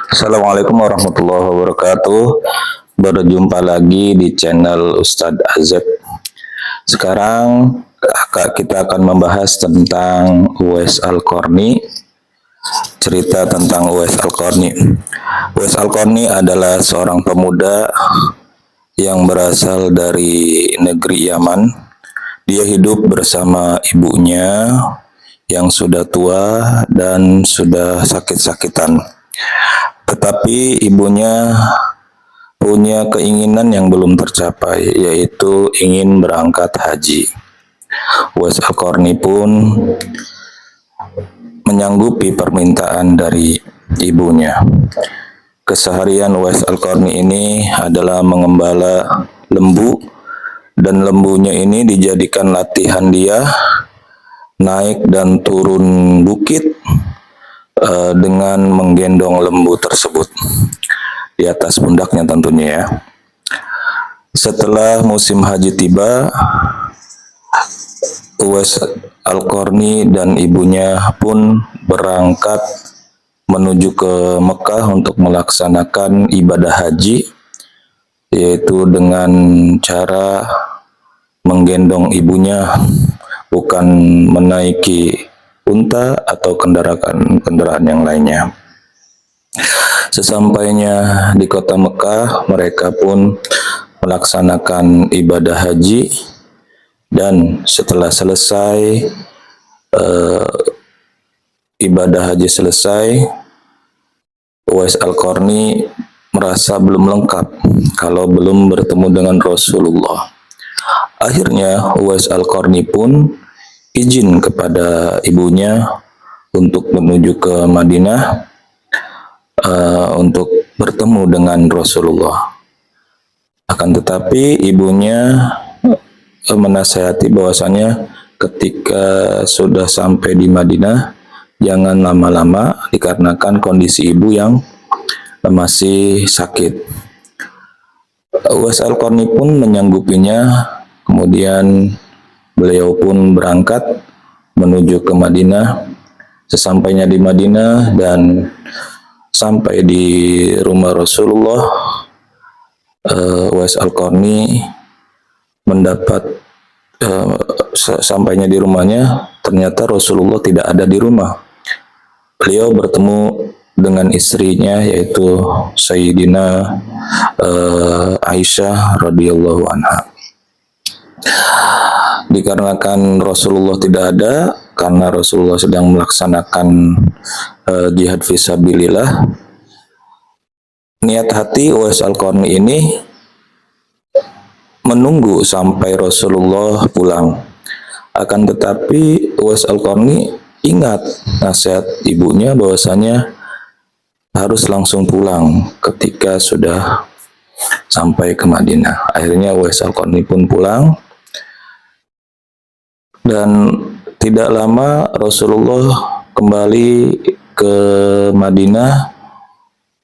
Assalamualaikum warahmatullahi wabarakatuh. Berjumpa lagi di channel Ustadz Azeb. Sekarang kita akan membahas tentang Uwais Al-Qarni. Cerita tentang Uwais Al-Qarni. Uwais Al-Qarni adalah seorang pemuda yang berasal dari negeri Yaman. Dia hidup bersama ibunya yang sudah tua dan sudah sakit-sakitan. Tetapi ibunya punya keinginan yang belum tercapai, yaitu ingin berangkat haji. Uwais Al-Qarni pun menyanggupi permintaan dari ibunya. Keseharian Uwais Al-Qarni ini adalah mengembala lembu, dan lembunya ini dijadikan latihan dia naik dan turun bukit dengan menggendong lembu tersebut di atas pundaknya tentunya ya. Setelah musim haji tiba, Uwais Al-Qarni dan ibunya pun berangkat menuju ke Mekah untuk melaksanakan ibadah haji, yaitu dengan cara menggendong ibunya, bukan menaiki unta atau kendaraan yang lainnya. Sesampainya di kota Mekah, mereka pun melaksanakan ibadah haji, dan setelah selesai ibadah haji selesai, Uwais Al-Qarni merasa belum lengkap kalau belum bertemu dengan Rasulullah. Akhirnya Uwais Al-Qarni pun izin kepada ibunya untuk menuju ke Madinah untuk bertemu dengan Rasulullah. Akan tetapi ibunya menasihati bahwasanya ketika sudah sampai di Madinah jangan lama-lama dikarenakan kondisi ibu yang masih sakit. Uwais Al-Qarni pun menyanggupinya. Kemudian beliau pun berangkat menuju ke Madinah. Sesampainya di Madinah dan sampai di rumah Rasulullah, Uwais Al-Qarni mendapat sampainya di rumahnya, ternyata Rasulullah tidak ada di rumah. Beliau bertemu dengan istrinya, yaitu Sayyidina Aisyah radhiyallahu anha. Dikarenakan Rasulullah tidak ada, karena Rasulullah sedang melaksanakan jihad fisabilillah, niat hati Uwais Al-Qarni ini menunggu sampai Rasulullah pulang. Akan tetapi Uwais Al-Qarni ingat nasihat ibunya bahwasanya harus langsung pulang ketika sudah sampai ke Madinah. Akhirnya Uwais Al-Qarni pun pulang, dan tidak lama Rasulullah kembali ke Madinah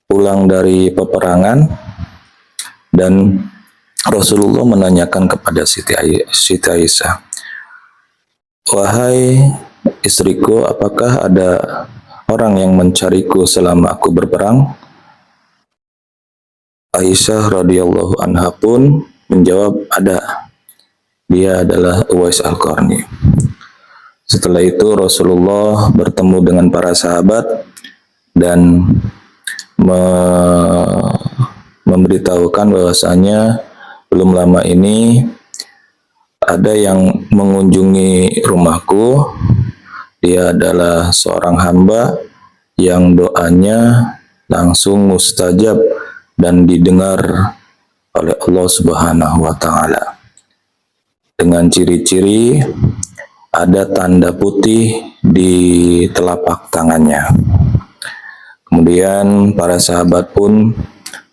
pulang dari peperangan, dan Rasulullah menanyakan kepada Siti Aisyah, "Wahai istriku, apakah ada orang yang mencariku selama aku berperang?" Aisyah radhiyallahu anha pun menjawab, "Ada. Dia adalah Uwais Al-Qarni." Setelah itu Rasulullah bertemu dengan para sahabat dan memberitahukan bahwasanya belum lama ini ada yang mengunjungi rumahku. Dia adalah seorang hamba yang doanya langsung mustajab dan didengar oleh Allah Subhanahu wa taala. Dengan ciri-ciri ada tanda putih di telapak tangannya. Kemudian para sahabat pun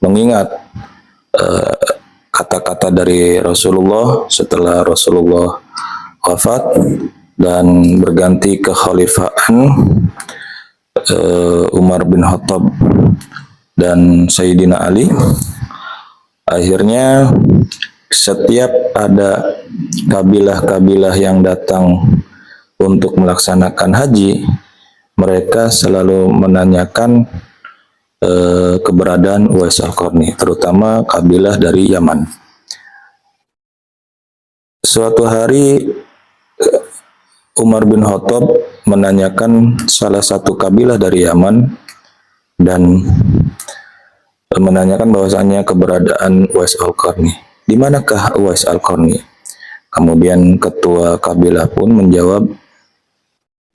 mengingat kata-kata dari Rasulullah setelah Rasulullah wafat dan berganti kekhalifahan Umar bin Khattab dan Sayyidina Ali. Akhirnya setiap ada kabilah-kabilah yang datang untuk melaksanakan haji, mereka selalu menanyakan keberadaan Uwais Al-Qarni, terutama kabilah dari Yaman. Suatu hari Umar bin Khattab menanyakan salah satu kabilah dari Yaman dan menanyakan bahwasanya keberadaan Uwais Al-Qarni. Di manakah Uwais Al-Qarni? Kemudian ketua kabilah pun menjawab,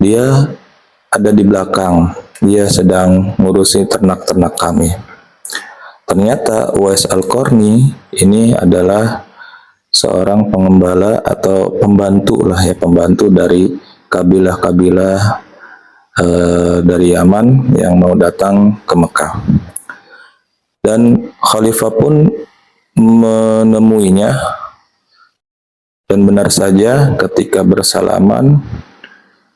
dia ada di belakang, dia sedang ngurusi ternak-ternak kami. Ternyata Uwais Al-Qarni ini adalah seorang pengembala atau pembantu lah ya, pembantu dari kabilah-kabilah dari Yaman yang mau datang ke Mekah. Dan khalifah pun menemuinya, dan benar saja ketika bersalaman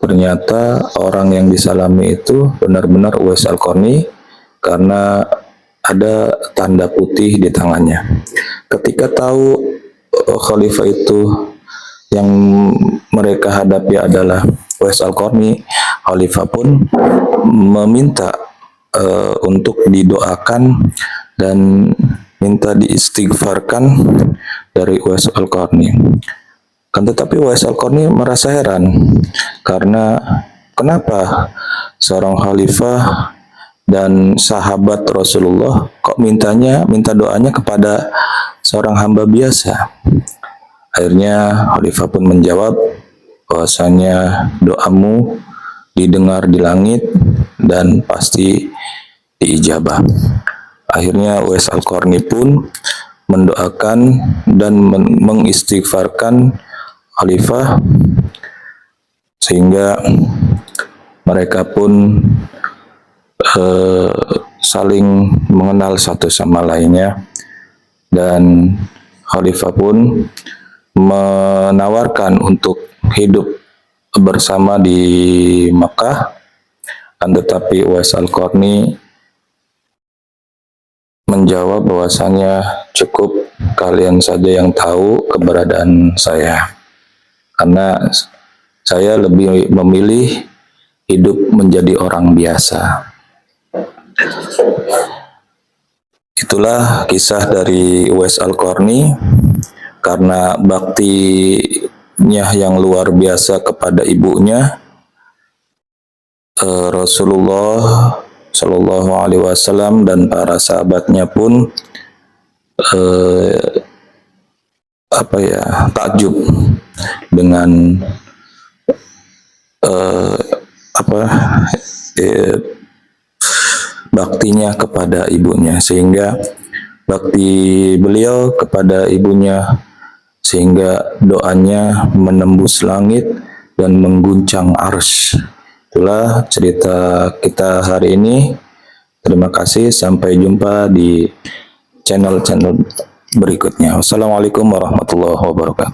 ternyata orang yang disalami itu benar-benar Uwais Al-Qarni karena ada tanda putih di tangannya. Ketika tahu khalifah itu yang mereka hadapi adalah Uwais Al-Qarni, khalifah pun meminta untuk didoakan dan minta diistighfarkan dari Uwais Al-Qarni. Kan tetapi Uwais Al-Qarni merasa heran karena kenapa seorang khalifah dan sahabat Rasulullah kok minta doanya kepada seorang hamba biasa. Akhirnya khalifah pun menjawab bahwasanya doamu didengar di langit dan pasti diijabah. Akhirnya Uwais Al-Qarni pun mendoakan dan mengistighfarkan khalifah sehingga mereka pun saling mengenal satu sama lainnya, dan khalifah pun menawarkan untuk hidup bersama di Makkah. Tetapi Uwais Al-Qarni menjawab bahwasanya cukup kalian saja yang tahu keberadaan saya, karena saya lebih memilih hidup menjadi orang biasa. Itulah kisah dari Uwais Al-Qarni. Karena baktinya yang luar biasa kepada ibunya, Rasulullah Shallallahu Alaihi Wasallam dan para sahabatnya pun takjub dengan baktinya kepada ibunya, sehingga bakti beliau kepada ibunya sehingga doanya menembus langit dan mengguncang arsy. Itulah cerita kita hari ini. Terima kasih, sampai jumpa di channel-channel berikutnya. Wassalamualaikum warahmatullahi wabarakatuh.